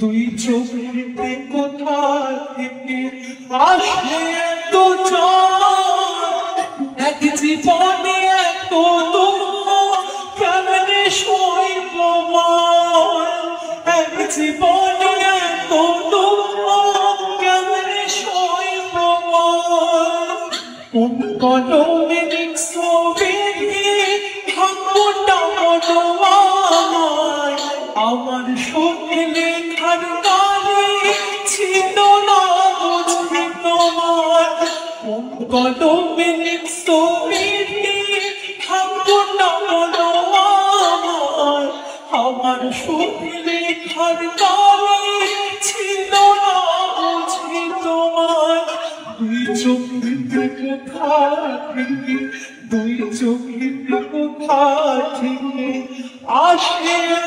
তুই চোখেতে কোথা থেকে আসে তো এক জীবনে এত কেমনে সইব এক জীবনে এত কেমনে সইব কোন কলমে লিখছো ভাগ্যটা মনোয়ার আমার সুখে লেখার কালে ছিল না বুঝি তোমার কোন কলমে লিখছো ভাগ্যটা মনোয়ার আমার সুখে লেখার কালে ছিল না বুঝি তোমার দুই চোখেতে কোথা থেকে দুই চোখেতে কোথা থেকে আসে